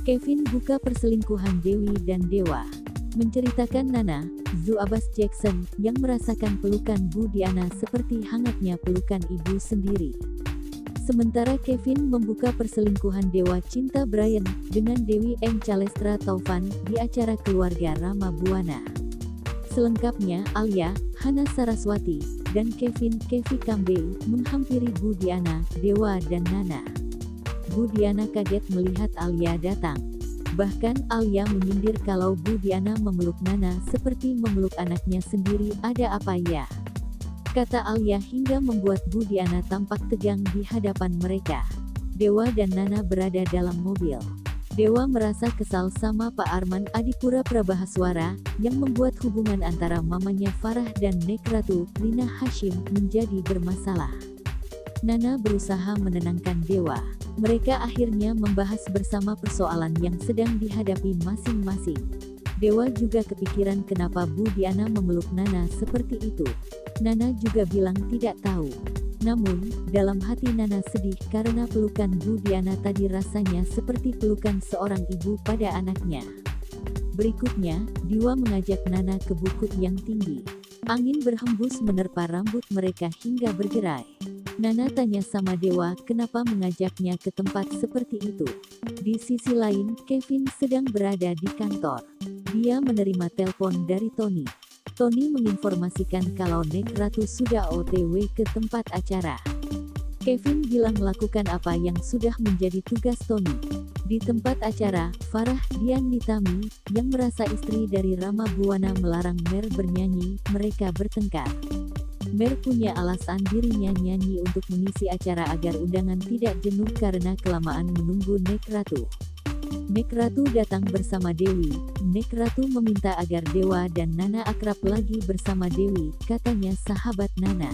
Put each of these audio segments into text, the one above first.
Kevin buka perselingkuhan Dewi dan Dewa. Menceritakan Nana, Zu Abbas Jackson, yang merasakan pelukan Bu Diana seperti hangatnya pelukan ibu sendiri. Sementara Kevin membuka perselingkuhan Dewa Cinta Brian dengan Dewi Eng Chalestra Taufan di acara keluarga Rama Buana. Selengkapnya, Alia, Hana Saraswati, dan Kevin Kevi Kambe menghampiri Bu Diana, Dewa dan Nana. Bu Diana kaget melihat Alia datang. Bahkan Alia menyindir kalau Bu Diana memeluk Nana seperti memeluk anaknya sendiri. Ada apa ya? Kata Alia hingga membuat Bu Diana tampak tegang di hadapan mereka. Dewa dan Nana berada dalam mobil. Dewa merasa kesal sama Pak Arman Adipura Prabahaswara yang membuat hubungan antara mamanya Farah dan Nek Ratu, Rina Hashim, menjadi bermasalah. Nana berusaha menenangkan Dewa. Mereka akhirnya membahas bersama persoalan yang sedang dihadapi masing-masing. Dewa juga kepikiran kenapa Bu Diana memeluk Nana seperti itu. Nana juga bilang tidak tahu. Namun, dalam hati Nana sedih karena pelukan Bu Diana tadi rasanya seperti pelukan seorang ibu pada anaknya. Berikutnya, Dewa mengajak Nana ke bukit yang tinggi. Angin berhembus menerpa rambut mereka hingga bergerai. Nana tanya sama Dewa kenapa mengajaknya ke tempat seperti itu. Di sisi lain, Kevin sedang berada di kantor. Dia menerima telepon dari Tony. Tony menginformasikan kalau Nek Ratu sudah OTW ke tempat acara. Kevin bilang lakukan apa yang sudah menjadi tugas Tony. Di tempat acara, Farah Dian Nitami, yang merasa istri dari Rama Buana melarang Mer bernyanyi, mereka bertengkar. Mer punya alasan dirinya nyanyi untuk mengisi acara agar undangan tidak jenuh karena kelamaan menunggu Nek Ratu. Nek Ratu datang bersama Dewi. Nek Ratu meminta agar Dewa dan Nana akrab lagi bersama Dewi, katanya sahabat Nana.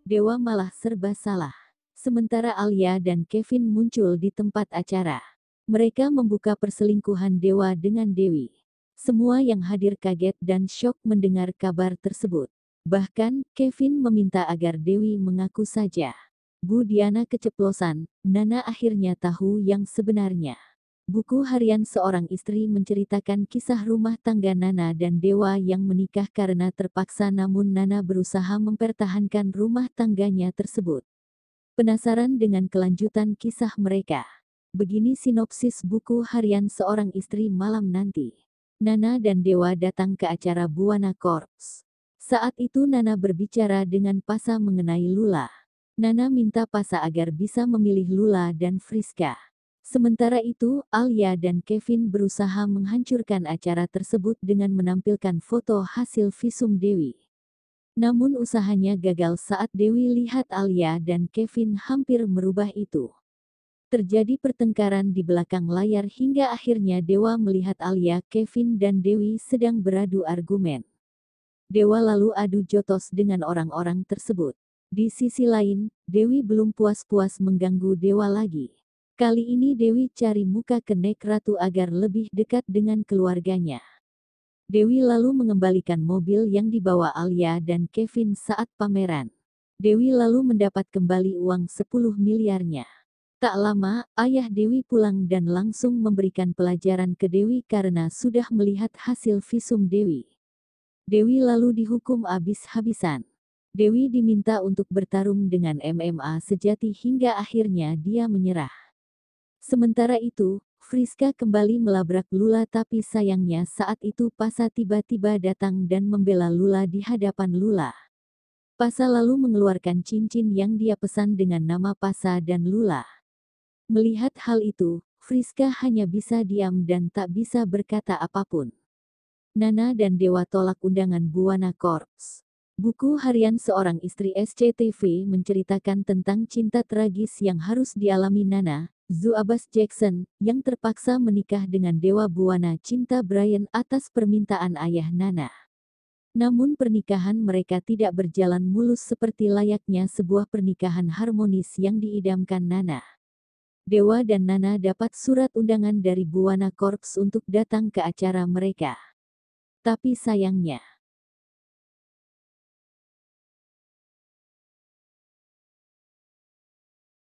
Dewa malah serba salah. Sementara Alia dan Kevin muncul di tempat acara. Mereka membuka perselingkuhan Dewa dengan Dewi. Semua yang hadir kaget dan syok mendengar kabar tersebut. Bahkan, Kevin meminta agar Dewi mengaku saja. Bu Diana keceplosan, Nana akhirnya tahu yang sebenarnya. Buku harian seorang istri menceritakan kisah rumah tangga Nana dan Dewa yang menikah karena terpaksa namun Nana berusaha mempertahankan rumah tangganya tersebut. Penasaran dengan kelanjutan kisah mereka? Begini sinopsis buku harian seorang istri malam nanti. Nana dan Dewa datang ke acara Buana Corps. Saat itu Nana berbicara dengan Pasa mengenai Lula. Nana minta Pasa agar bisa memilih Lula dan Friska. Sementara itu, Alia dan Kevin berusaha menghancurkan acara tersebut dengan menampilkan foto hasil visum Dewi. Namun usahanya gagal saat Dewi lihat Alia dan Kevin hampir merubah itu. Terjadi pertengkaran di belakang layar hingga akhirnya Dewa melihat Alia, Kevin dan Dewi sedang beradu argumen. Dewa lalu adu jotos dengan orang-orang tersebut. Di sisi lain, Dewi belum puas-puas mengganggu Dewa lagi. Kali ini Dewi cari muka ke Nek Ratu agar lebih dekat dengan keluarganya. Dewi lalu mengembalikan mobil yang dibawa Alia dan Kevin saat pameran. Dewi lalu mendapat kembali uang 10 miliarnya. Tak lama, ayah Dewi pulang dan langsung memberikan pelajaran ke Dewi karena sudah melihat hasil visum Dewi. Dewi lalu dihukum habis-habisan. Dewi diminta untuk bertarung dengan MMA sejati hingga akhirnya dia menyerah. Sementara itu, Friska kembali melabrak Lula tapi sayangnya saat itu Pasa tiba-tiba datang dan membela Lula di hadapan Lula. Pasa lalu mengeluarkan cincin yang dia pesan dengan nama Pasa dan Lula. Melihat hal itu, Friska hanya bisa diam dan tak bisa berkata apapun. Nana dan Dewa tolak undangan Buana Corps. Buku harian seorang istri SCTV menceritakan tentang cinta tragis yang harus dialami Nana, Zu Abbas Jackson, yang terpaksa menikah dengan Dewa Buana Cinta Brian atas permintaan ayah Nana. Namun pernikahan mereka tidak berjalan mulus seperti layaknya sebuah pernikahan harmonis yang diidamkan Nana. Dewa dan Nana dapat surat undangan dari Buana Corps untuk datang ke acara mereka. Tapi sayangnya,